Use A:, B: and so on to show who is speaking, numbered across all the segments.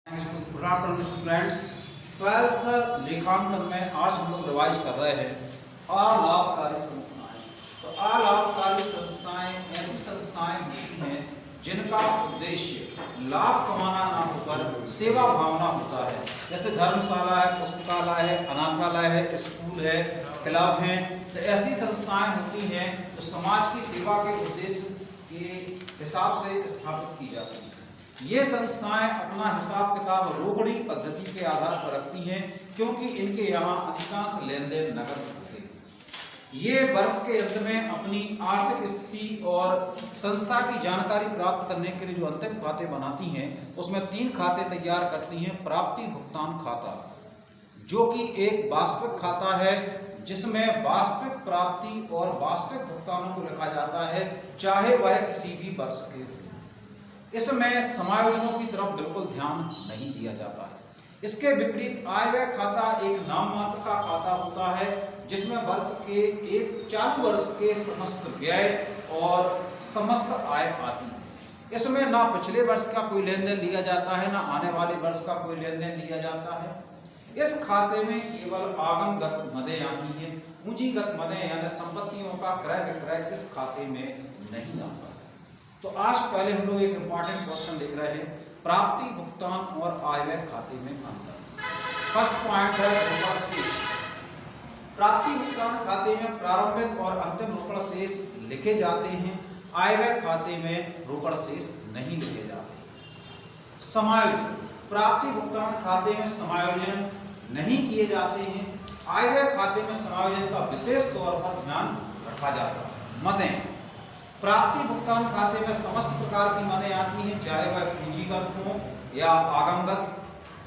A: Good afternoon students. 12th लेखांकन में आज हम लोग रिवाइज कर रहे हैं अलाभकारी संस्थाएं। तो अलाभकारी संस्थाएं ऐसी संस्थाएं होती हैं जिनका उद्देश्य लाभ कमाना ना होकर सेवा भावना होता है। जैसे धर्मशाला है, पुस्तकालय है, अनाथालय है, स्कूल है, क्लब हैं। तो ऐसी संस्थाएं होती हैं जो समाज की सेवा के उद्देश्य के हिसाब से स्थापित की जाती हैं। ये संस्थाएं अपना हिसाब किताब रोकड़ी पद्धति के आधार पर रखती हैं, क्योंकि इनके यहाँ अधिकांश लेन देन नकद होते हैं। ये वर्ष के अंत में अपनी आर्थिक स्थिति और संस्था की जानकारी प्राप्त करने के लिए जो अंतिम खाते बनाती हैं, उसमें 3 खाते तैयार करती हैं। प्राप्ति भुगतान खाता, जो कि एक वास्तविक खाता है जिसमें वास्तविक प्राप्ति और वास्तविक भुगतानों को लिखा जाता है, चाहे वह किसी भी वर्ष के हो। इसमें समायोजनों की तरफ बिल्कुल ध्यान नहीं दिया जाता है। इसके विपरीत आय व्यय खाता एक नाम मात्र का खाता होता है, जिसमें वर्ष के एक चालू वर्ष के समस्त व्यय और समस्त आय आती है। इसमें ना पिछले वर्ष का कोई लेन देन लिया जाता है, ना आने वाले वर्ष का कोई लेन देन लिया जाता है। इस खाते में केवल आगमगत मदें आती हैं। पूंजीगत मदें यानी संपत्तियों का क्रय विक्रय इस खाते में नहीं आता। तो आज पहले हम लोग एक इंपॉर्टेंट क्वेश्चन देख रहे हैं, प्राप्ति भुगतान और आय व्यय खाते में अंतर। फर्स्ट पॉइंट है रोकड़ शेष। प्राप्ति भुगतान खाते में प्रारंभिक और अंतिम रोकड़ शेष लिखे जाते हैं। आय व्यय खाते में रोकड़ शेष नहीं लिखे जाते। समायोजन, प्राप्ति भुगतान खाते में समायोजन नहीं किए जाते हैं। आय व्यय खाते में समायोजन का विशेष तौर पर ध्यान रखा जाता है। मदें, प्राप्ति भुगतान खाते में समस्त प्रकार की मदें आती हैं, चाहे वह पूंजीगत हो या आगमगत,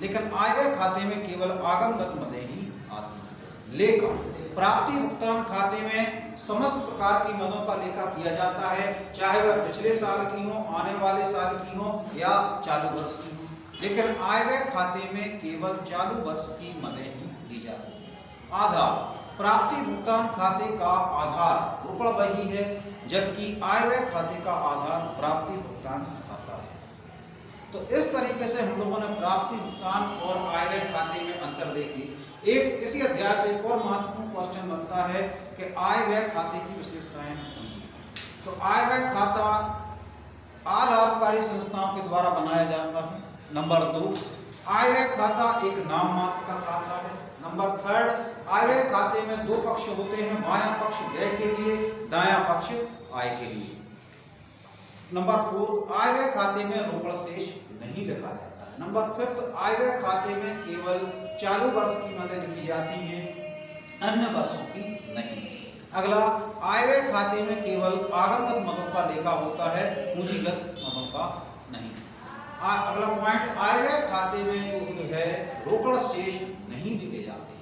A: लेकिन आय व्यय खाते में केवल आगमगत मदें ही आती हैं। लेखा, प्राप्ति भुगतान खाते में समस्त प्रकार की मदों का लेखा किया जाता है, चाहे वह पिछले साल की हो, आने वाले साल की हो या चालू वर्ष की हो, लेकिन आय व्यय खाते में केवल चालू वर्ष की मदें ही ली जाती हैं। आधार, प्राप्ति भुगतान खाते का आधार रोकड़ बही है, जबकि आय व्यय खाते का आधार प्राप्ति भुगतान खाता है। तो इस तरीके से हम लोगों ने प्राप्ति भुगतान और आय व्यय खाते में अंतर देखे। एक इसी अध्याय से एक और महत्वपूर्ण क्वेश्चन बनता है कि आय व्यय खाते की विशेषताएं क्या हैं। तो आय व्यय खाता अलाभकारी संस्थाओं के द्वारा बनाया जाता है। नंबर 2, आय व्यय खाता एक नाम मात्र का खाता है। नंबर 3, आय व्यय खाते में 2 पक्ष होते हैं, बायां पक्ष व्यय के लिए, दायां पक्ष आय के लिए। नंबर 4, आय व्यय खाते में रोकड़ शेष नहीं लिखा जाता है। नंबर 5, आय व्यय खाते में केवल चालू वर्ष की मदें लिखी जाती हैं, अन्य वर्षों की नहीं। अगला, आय व्यय खाते में केवल आगमगत मदों का लेखा होता है, पूंजीगत मदों का नहीं। अगला पॉइंट, आय व्यय खाते में जो है रोकड़ शेष नहीं लिखे जाते।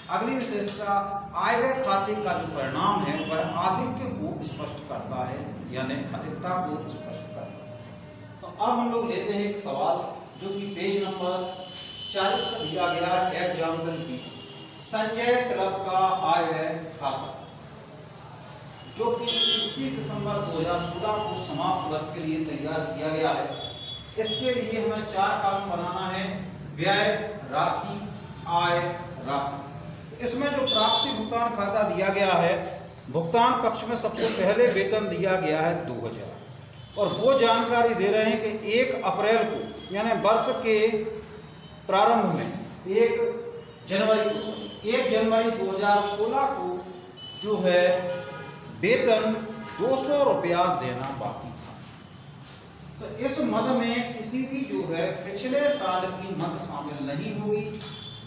A: अगली विशेषता, आय व्यय खाते का जो परिणाम है वह आधिक्य को स्पष्ट करता है, यानी अधिकता को स्पष्ट करता है। तो अब हम लोग लेते हैं एक सवाल जो कि पेज नंबर 40 पर दिया गया है। एग्जाम्पल 20, संजय क्लब का आय व्यय खाता, जो कि 31 दिसंबर 2016 को समाप्त वर्ष के लिए तैयार किया गया है। इसके लिए हमें 4 कॉलम बनाना है, व्यय राशि, आय राशि। इसमें जो प्राप्ति भुगतान खाता दिया गया है, भुगतान पक्ष में सबसे पहले वेतन दिया गया है 2000, और वो जानकारी दे रहे हैं कि 1 अप्रैल को यानी वर्ष के प्रारंभ में 1 जनवरी 2016 को जो है वेतन 200 रुपया देना बाकी था। तो इस मद में किसी भी जो है पिछले साल की मद शामिल नहीं होगी।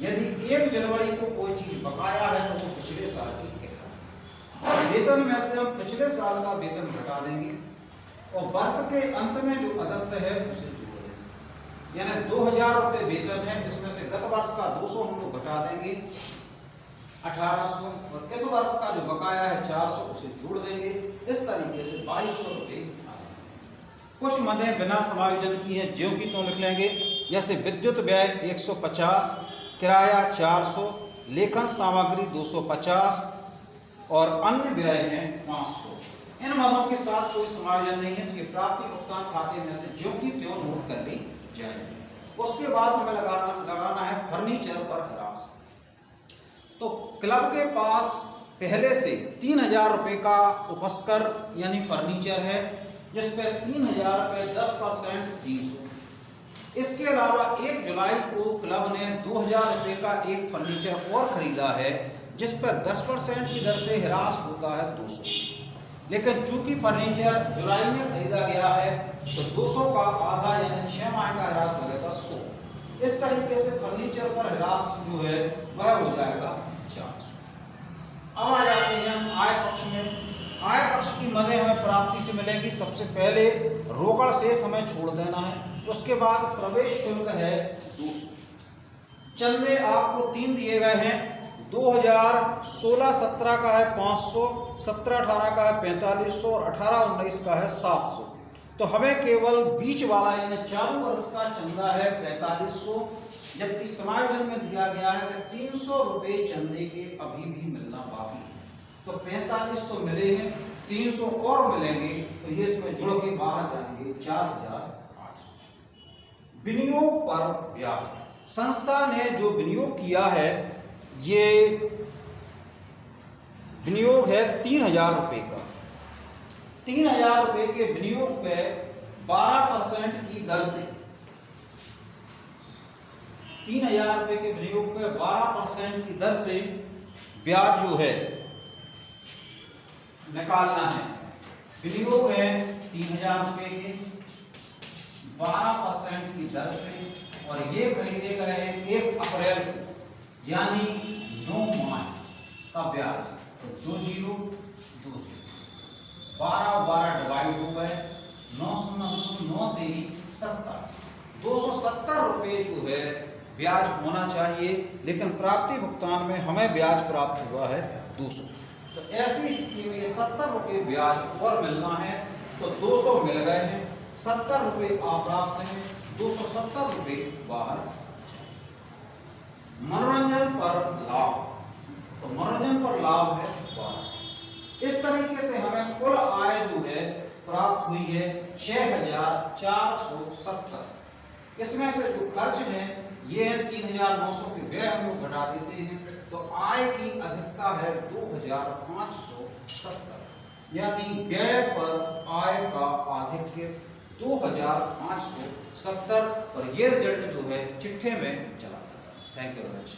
A: यदि 1 जनवरी को कोई चीज बकाया है तो वो पिछले साल की कहलाएगी। वेतन में से हम पिछले साल का वेतन घटा देंगे और वर्ष के अंत में जो अदत्त है उसे जोड़ देंगे। यानी 2000 रुपये वेतन है, इसमें से गत वर्ष का 200 हम लोग घटा देंगे 1800, और इस वर्ष का जो बकाया है 400 उसे जोड़ देंगे। इस तरीके से 2200 रुपये। कुछ मदें बिना समायोजन की हैं, ज्यों की त्यों लिख लेंगे, जैसे विद्युत व्यय 150, किराया 400, लेखन सामग्री 250 और अन्य व्यय हैं 500। इन मदों के साथ कोई समायोजन नहीं है, तो ये प्राप्ति भुगतान खाते में से ज्यों की त्यों नोट कर ली जाएगी। उसके बाद हमें लगाना है फर्नीचर पर ह्रास। तो क्लब के पास पहले से 3,000 रुपये का उपस्कर यानी फर्नीचर है, जिस पे 3,000 रुपये 10% 300। इसके अलावा 1 जुलाई को क्लब ने 2,000 रुपये का एक फर्नीचर और खरीदा है, जिस पर 10% की दर से ह्रास होता है 200। लेकिन चूंकि फर्नीचर जुलाई में खरीदा गया है तो 200 का आधा यानी 6 माह का ह्रास लगेगा 100। इस तरीके से फर्नीचर पर ह्रास जो है वह हो जाएगा 400। अब आ जाते हैं हम आय पक्ष में। आय पक्ष की मदद हमें प्राप्ति से मिलेगी। सबसे पहले रोकड़ शेष हमें छोड़ देना है, उसके बाद प्रवेश शुल्क है 200। चंदे आपको 3 दिए गए हैं, 2016-17 का है 500, 17-18 का है 4500 और 18-19 का है 700। तो हमें केवल बीच वाला यानी चालू वर्ष का चंदा है 4500, जबकि समायोजन में दिया गया है कि 300 रुपये चंदे के अभी भी मिलना बाकी है। तो 4500 मिले हैं, 300 और मिलेंगे, तो ये इसमें जुड़ के बाहर जाएंगे 4,800। विनियोग पर ब्याज। संस्था ने जो विनियोग किया है ये विनियोग है 3,000 रुपये का। 3,000 रुपये के विनियोग पे 12% की दर से 3,000 रुपये के विनियोग पे 12% की दर से ब्याज जो है निकालना है। विनियोग है 3,000 रुपये के 12% की दर से, और ये खरीदे गए हैं 1 अप्रैल को, यानी 9 माह का ब्याज। तो 20 12 डिवाइड हो गए, 9 27 270 रुपये जो है ब्याज होना चाहिए, लेकिन प्राप्ति भुगतान में हमें ब्याज प्राप्त हुआ है 200। तो ऐसी स्थिति में 70 रुपये ब्याज और मिलना है, तो 200 मिल गए हैं, 70 रुपये अप्राप्त हैं, 270 रुपये बाहर। मनोरंजन पर लाभ। तो मनोरंजन पर लाभ है 1200। इस तरीके से हमें कुल आय जो है प्राप्त हुई है 6,470। इसमें से जो खर्च हैं ये है 3,900 के व्यय हम लोग घटा देते हैं, तो आय की अधिकता है 2,570, यानी व्यय पर आय का आधिक्य 2,570, और ये रिजल्ट जो है चिट्ठे में चला जाता है। Thank you very much.